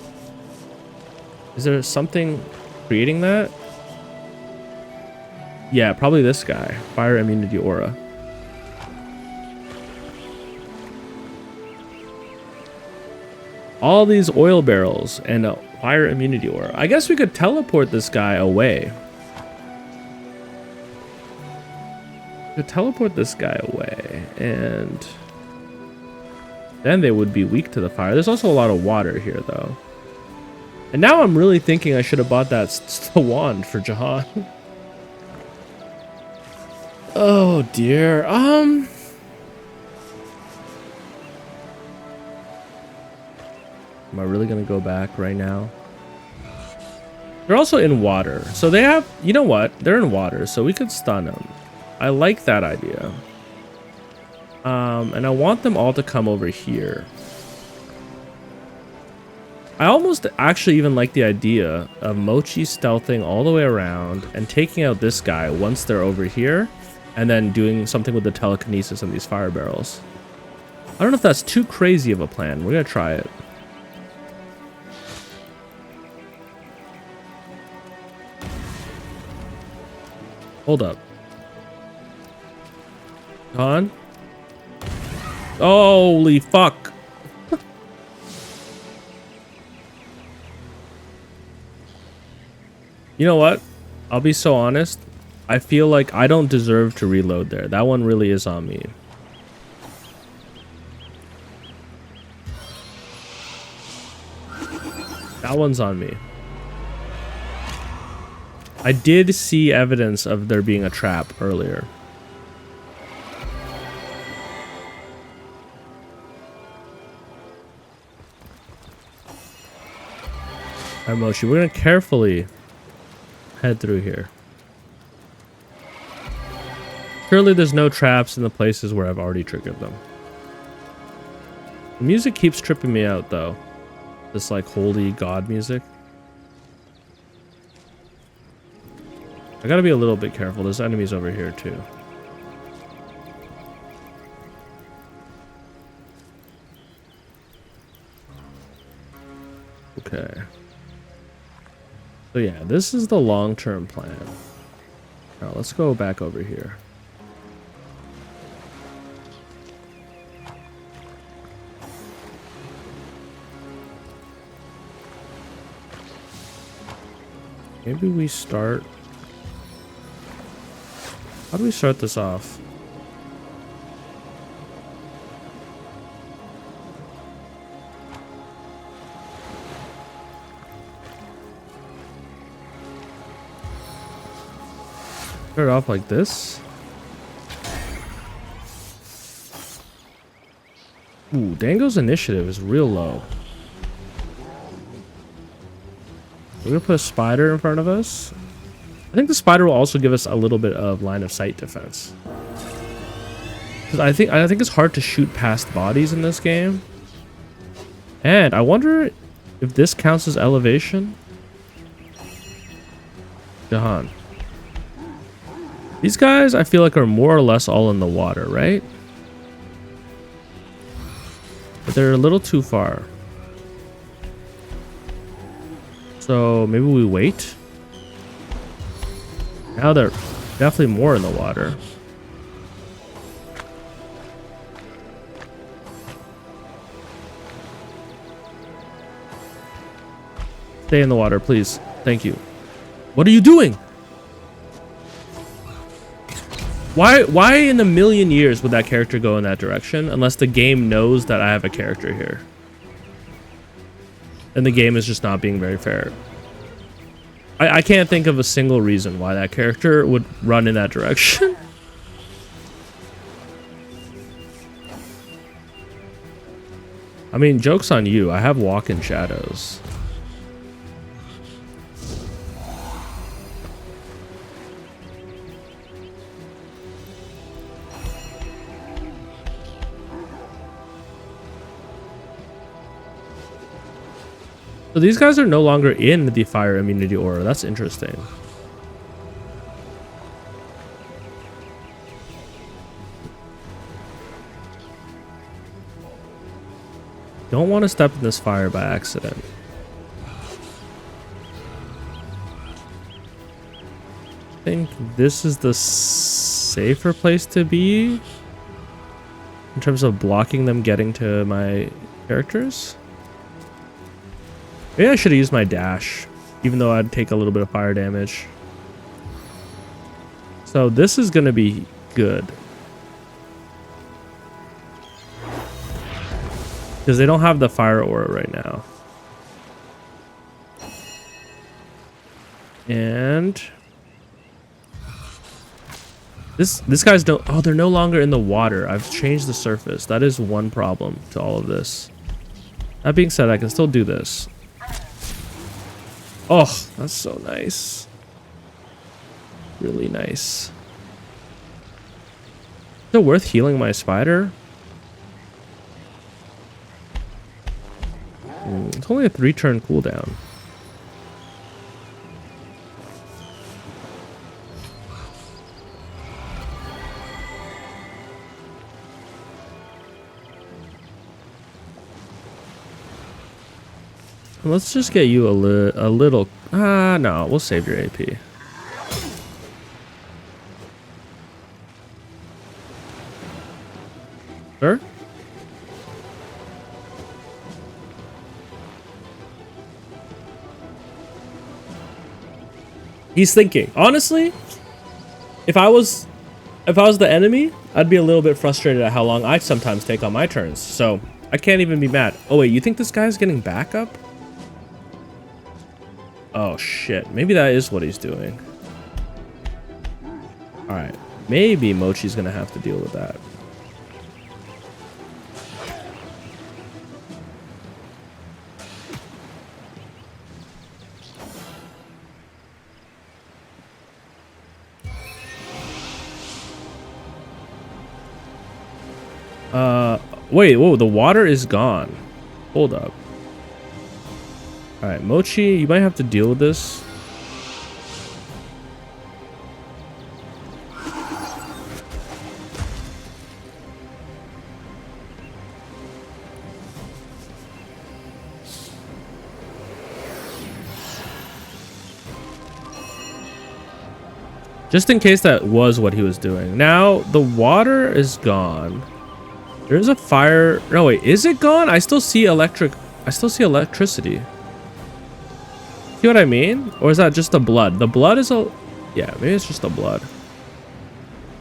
Speaker 1: Is there something creating that? Yeah, probably this guy. Fire immunity aura. All these oil barrels and a fire immunity aura. I guess we could teleport this guy away. We could teleport this guy away, and then they would be weak to the fire. There's also a lot of water here, though. And now I'm really thinking I should have bought that wand for Jahan. Oh dear. Am I really gonna go back right now? They're also in water, so they have, you know what? They're in water, so we could stun them. I like that idea. And I want them all to come over here. I almost actually even like the idea of Mochi stealthing all the way around and taking out this guy once they're over here, and then doing something with the telekinesis and these fire barrels. I don't know if that's too crazy of a plan. We're gonna try it. Hold up. On. Holy fuck. You know what? I'll be so honest. I feel like I don't deserve to reload there. That one really is on me. That one's on me. I did see evidence of there being a trap earlier. Alright, Mochi, we're gonna carefully head through here. Surely there's no traps in the places where I've already triggered them. The music keeps tripping me out, though. This, like, holy god music. I gotta be a little bit careful. There's enemies over here, too. Okay. So, yeah, this is the long-term plan. Now, let's go back over here. Maybe we start... How do we start this off? Start off like this. Ooh, Dango's initiative is real low. We're gonna put a spider in front of us. I think the spider will also give us a little bit of line of sight defense. Because I think it's hard to shoot past bodies in this game. And I wonder if this counts as elevation. Jahan. These guys, I feel like, are more or less all in the water, right? But they're a little too far. So maybe we wait. Now they're definitely more in the water. Stay in the water, please. Thank you. What are you doing? Why in a million years would that character go in that direction unless the game knows that I have a character here? And the game is just not being very fair. I can't think of a single reason why that character would run in that direction. I mean, joke's on you. I have walk in shadows. So these guys are no longer in the fire immunity aura. That's interesting. Don't want to step in this fire by accident. I think this is the safer place to be in terms of blocking them getting to my characters. Maybe I should have used my dash, even though I'd take a little bit of fire damage. So this is going to be good. Because they don't have the fire aura right now. And this guy's don't. Oh, they're no longer in the water. I've changed the surface. That is one problem to all of this. That being said, I can still do this. Oh, that's so nice. Really nice. Is it worth healing my spider? It's only a 3-turn cooldown. Let's just get you a little... no, we'll save your AP. Sure? He's thinking. Honestly, if I was the enemy, I'd be a little bit frustrated at how long I sometimes take on my turns. So I can't even be mad. Oh wait, you think this guy's getting backup? Oh shit, maybe that is what he's doing. Alright, maybe Mochi's gonna have to deal with that. Wait, whoa, the water is gone. Hold up. Alright, Mochi, you might have to deal with this. Just in case that was what he was doing. Now, the water is gone. There's a fire. No, wait, is it gone? I still see electricity. See what I mean? Or is that just the blood? The blood is a... Yeah, maybe it's just the blood.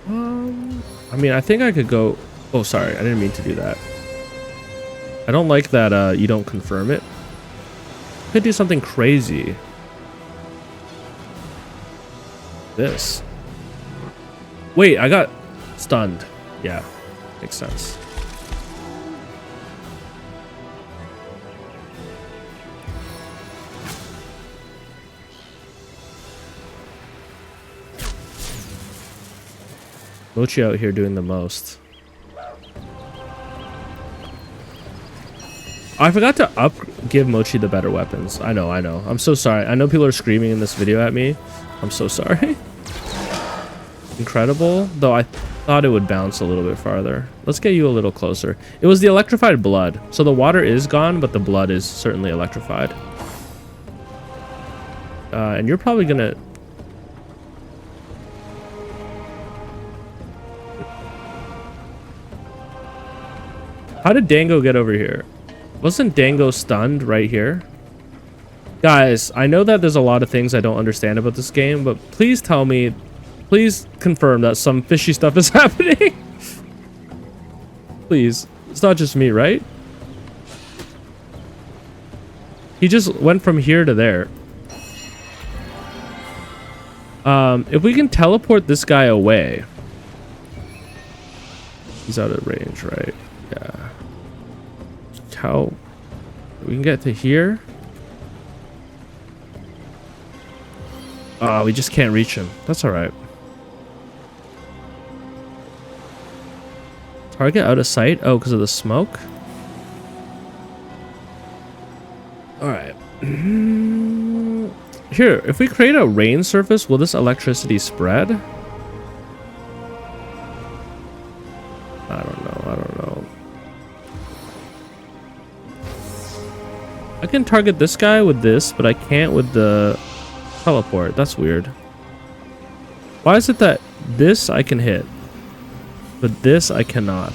Speaker 1: I mean, I think I could go... Oh, sorry. I didn't mean to do that. I don't like that you don't confirm it. Could do something crazy. This. Wait, I got stunned. Yeah, makes sense. Mochi out here doing the most. I forgot to give Mochi the better weapons. I know. I'm so sorry. I know people are screaming in this video at me. I'm so sorry. Incredible, though I thought it would bounce a little bit farther. Let's get you a little closer. It was the electrified blood. So the water is gone, but the blood is certainly electrified. And you're probably gonna... How did Dango get over here? Wasn't Dango stunned right here? Guys, I know that there's a lot of things I don't understand about this game, but please tell me, please confirm that some fishy stuff is happening. Please. It's not just me, right? He just went from here to there. If we can teleport this guy away. He's out of range, right? Yeah. How we can get to here? Oh, we just can't reach him. That's all right. Target out of sight. Oh, because of the smoke. All right. Here, if we create a rain surface, will this electricity spread? I don't know. I can target this guy with this, but I can't with the teleport. That's weird. Why is it that this I can hit, but this I cannot?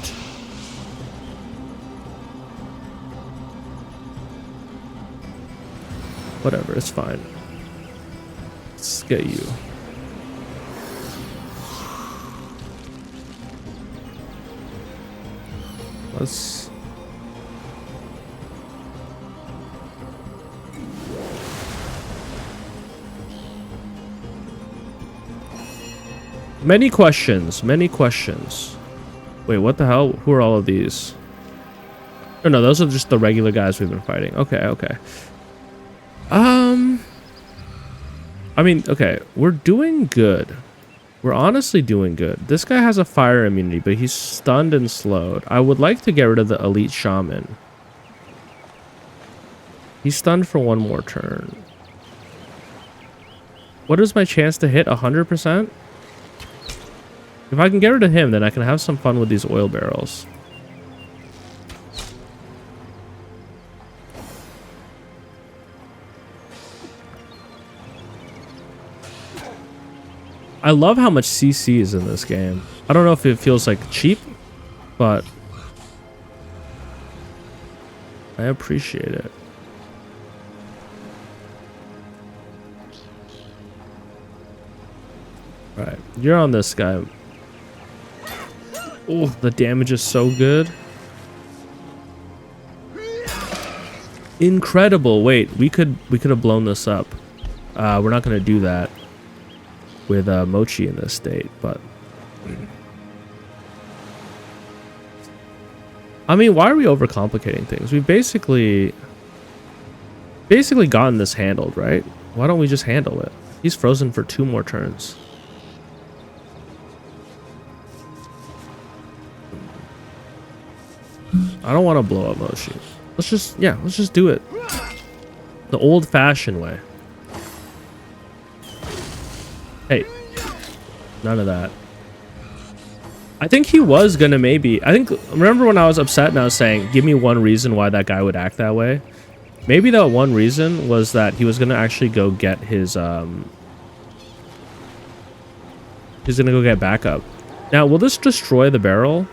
Speaker 1: Whatever, it's fine. Let's get you. Let's... Many questions. Wait, what the hell? Who are all of these? Oh, no, those are just the regular guys we've been fighting. Okay. I mean, okay, we're doing good. We're honestly doing good. This guy has a fire immunity, but he's stunned and slowed. I would like to get rid of the elite shaman. He's stunned for one more turn. What is my chance to hit? 100%? If I can get rid of him, then I can have some fun with these oil barrels. I love how much CC is in this game. I don't know if it feels like cheap, but I appreciate it. All right, you're on this guy. Oh, the damage is so good. Incredible. Wait, we could have blown this up. We're not going to do that with Mochi in this state, but I mean, why are we overcomplicating things? We've basically gotten this handled, right? Why don't we just handle it? He's frozen for 2 more turns. I don't want to blow up Mochi. Let's just do it the old-fashioned way. Hey, none of that. I think he was gonna remember when I was upset and I was saying, give me one reason why that guy would act that way? Maybe that one reason was that he was gonna actually go get his, he's gonna go get backup. Now, will this destroy the barrel?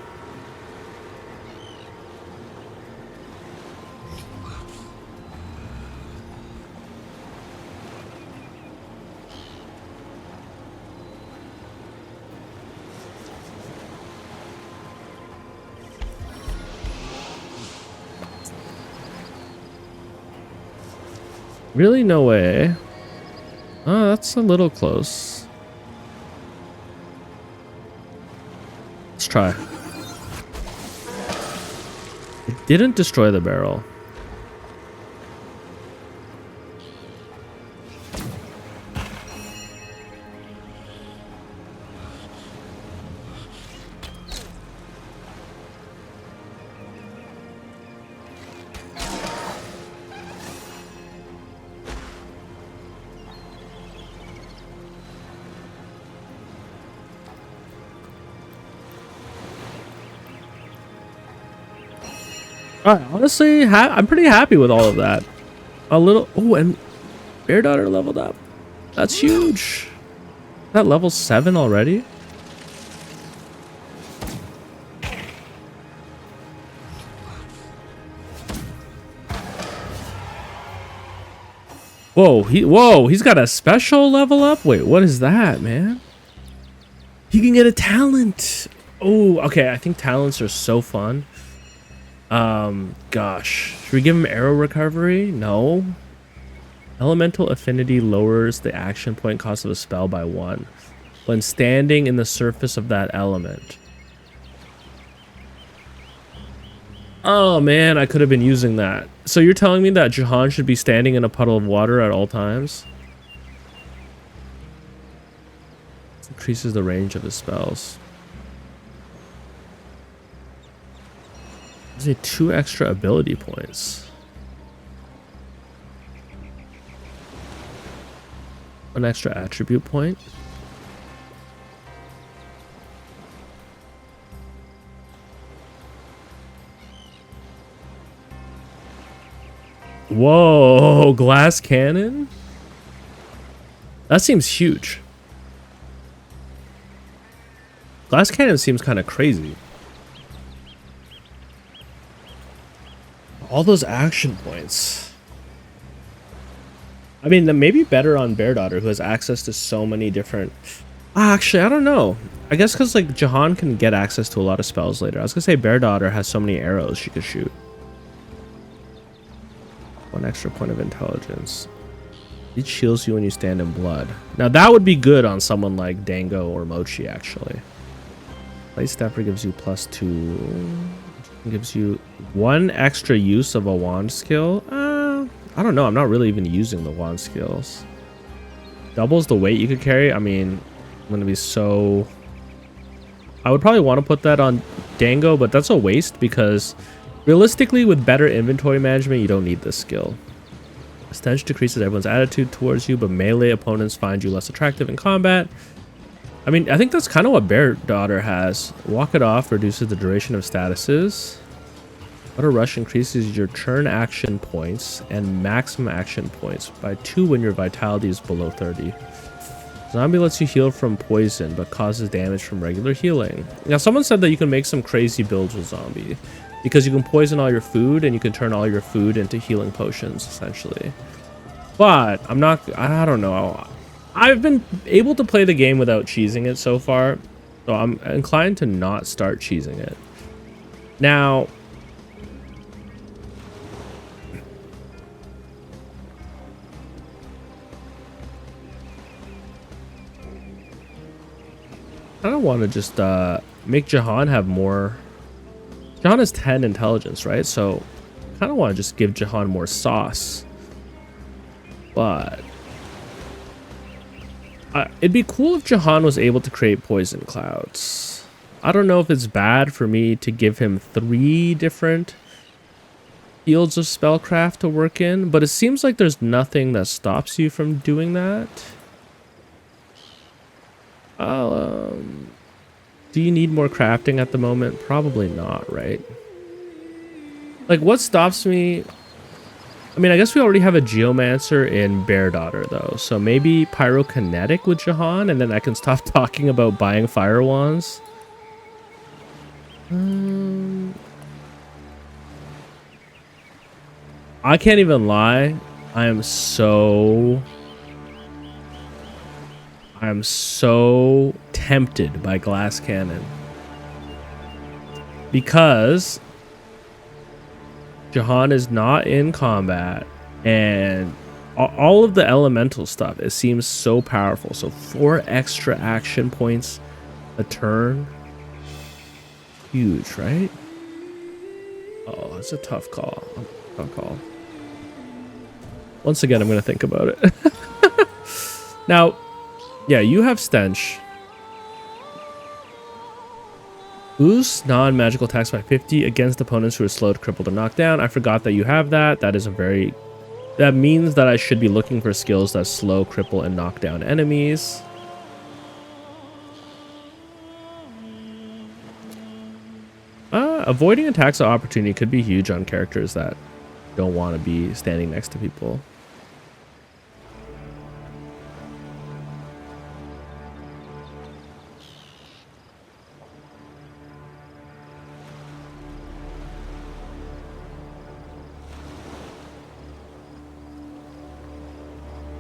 Speaker 1: Really? No way. Oh, that's a little close. Let's try. It didn't destroy the barrel. Honestly, I'm pretty happy with all of that. A little. Oh, and Bear Daughter leveled up. That's huge. That level 7 already? Whoa, he's got a special level up? Wait, what is that, man? He can get a talent. Oh, okay, I think talents are so fun. Gosh. Should we give him arrow recovery? No. Elemental affinity lowers the action point cost of a spell by 1 when standing in the surface of that element. Oh man, I could have been using that. So you're telling me that Jahan should be standing in a puddle of water at all times? Increases the range of his spells. Is it 2 extra ability points? 1 extra attribute point? Whoa, glass cannon? That seems huge. Glass cannon seems kind of crazy. All those action points. I mean, that may be better on Bear Daughter, who has access to so many different... Actually, I don't know. I guess because like Jahan can get access to a lot of spells later. I was gonna say Bear Daughter has so many arrows she could shoot. 1 extra point of intelligence. Each heals you when you stand in blood. Now that would be good on someone like Dango or Mochi, actually. Light Stepper gives you +2. Gives you 1 extra use of a wand skill. I don't know. I'm not really even using the wand skills. Doubles the weight you could carry. I mean, I'm going to be so... I would probably want to put that on Dango, but that's a waste because realistically, with better inventory management, you don't need this skill. Stench decreases everyone's attitude towards you, but melee opponents find you less attractive in combat. I mean, I think that's kind of what Bear Daughter has. Walk it off reduces the duration of statuses. Utter Rush increases your turn action points and maximum action points by 2 when your vitality is below 30. Zombie lets you heal from poison, but causes damage from regular healing. Now, someone said that you can make some crazy builds with Zombie, because you can poison all your food, and you can turn all your food into healing potions, essentially. But, I don't know. I've been able to play the game without cheesing it so far, so I'm inclined to not start cheesing it. Now... I don't want to just make Jahan have more... Jahan has 10 intelligence, right? So I kind of want to just give Jahan more sauce. But... it'd be cool if Jahan was able to create poison clouds. I don't know if it's bad for me to give him 3 different fields of spellcraft to work in, but it seems like there's nothing that stops you from doing that. Do you need more crafting at the moment? Probably not, right? Like, what stops me? I mean, I guess we already have a Geomancer in Bear Daughter, though. So maybe Pyrokinetic with Jahan, and then I can stop talking about buying Fire Wands. I can't even lie. I am so tempted by Glass Cannon. Because Jahan is not in combat, and all of the elemental stuff, it seems so powerful. So 4 extra action points a turn. Huge, right? Oh, it's a tough call. Once again, I'm going to think about it. Now, yeah, you have Stench. Boost non-magical attacks by 50 against opponents who are slowed, crippled, or knocked down. I forgot that you have that. That means that I should be looking for skills that slow, cripple, and knock down enemies. avoiding attacks of opportunity could be huge on characters that don't want to be standing next to people.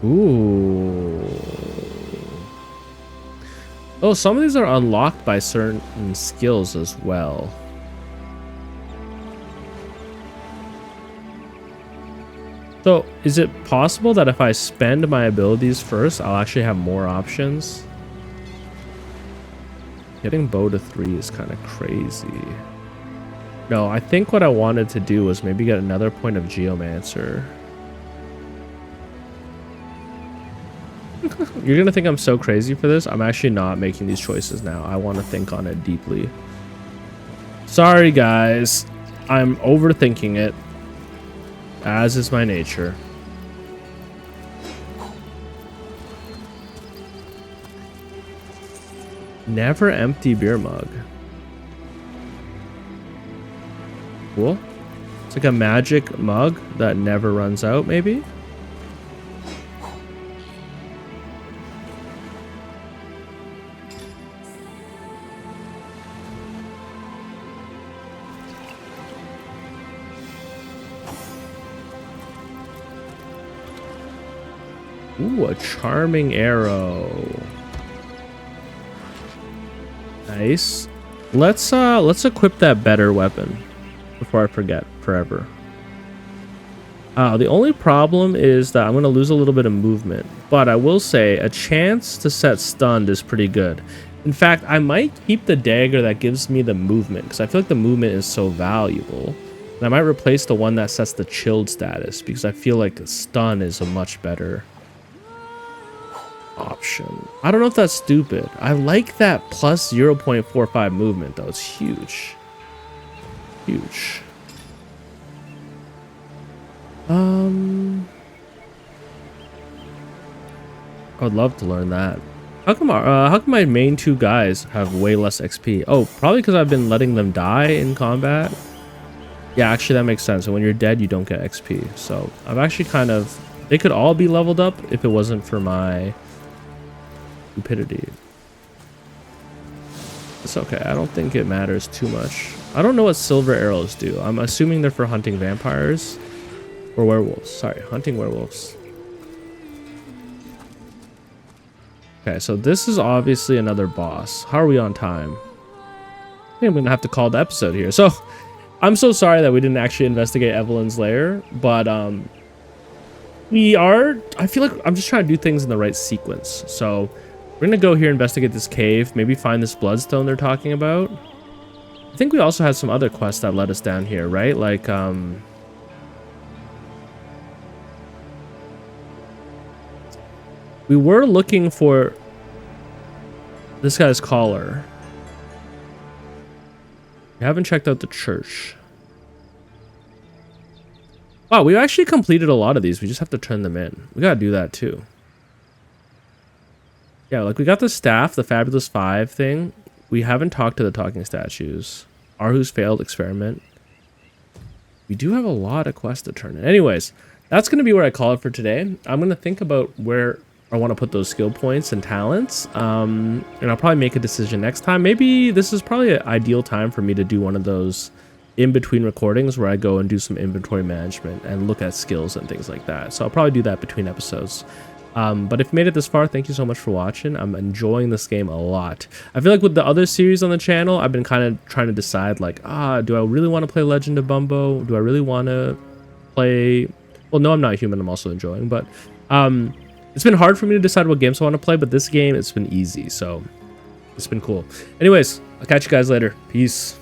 Speaker 1: Ooh. Oh, some of these are unlocked by certain skills as well. So, is it possible that if I spend my abilities first, I'll actually have more options? Getting bow to 3 is kind of crazy. No, I think what I wanted to do was maybe get another point of Geomancer. You're gonna think I'm so crazy for this. I'm actually not making these choices now. I want to think on it deeply. Sorry, guys. I'm overthinking it, as is my nature. Never empty beer mug. Cool. It's like a magic mug that never runs out, maybe? Ooh, a charming arrow. Nice. Let's equip that better weapon before I forget forever. The only problem is that I'm going to lose a little bit of movement, but I will say a chance to set stunned is pretty good. In fact, I might keep the dagger that gives me the movement because I feel like the movement is so valuable. And I might replace the one that sets the chilled status because I feel like stun is a much better option. I don't know if that's stupid. I like that plus 0.45 movement though. It's huge. Huge. I would love to learn that. How come my main two guys have way less XP? Oh, probably because I've been letting them die in combat. Yeah, actually that makes sense. So when you're dead, you don't get XP. So I've actually kind of... They could all be leveled up if it wasn't for my stupidity. It's okay. I don't think it matters too much. I don't know what silver arrows do. I'm assuming they're for hunting vampires or werewolves. Sorry, hunting werewolves. Okay, so this is obviously another boss. How are we on time? I think I'm gonna have to call the episode here. So I'm so sorry that we didn't actually investigate Evelyn's lair, but we are... I feel like I'm just trying to do things in the right sequence. So we're gonna go here, investigate this cave, maybe find this bloodstone they're talking about. I think we also had some other quests that led us down here, right? Like, we were looking for this guy's collar. We haven't checked out the church. Wow, we actually completed a lot of these. We just have to turn them in. We gotta do that too. Yeah, like we got the staff, the Fabulous Five thing. We haven't talked to the talking statues. Arhu's failed experiment. We do have a lot of quests to turn in. Anyways, that's going to be where I call it for today. I'm going to think about where I want to put those skill points and talents. And I'll probably make a decision next time. Maybe this is probably an ideal time for me to do one of those in-between recordings where I go and do some inventory management and look at skills and things like that. So I'll probably do that between episodes. But if you made it this far, thank you so much for watching. I'm enjoying this game a lot. I feel like with the other series on the channel, I've been kind of trying to decide like, do I really want to play Legend of Bumbo? Do I really want to play... Well, no, I'm Not Human. I'm also enjoying, but it's been hard for me to decide what games I want to play, but this game, it's been easy. So it's been cool. Anyways, I'll catch you guys later. Peace.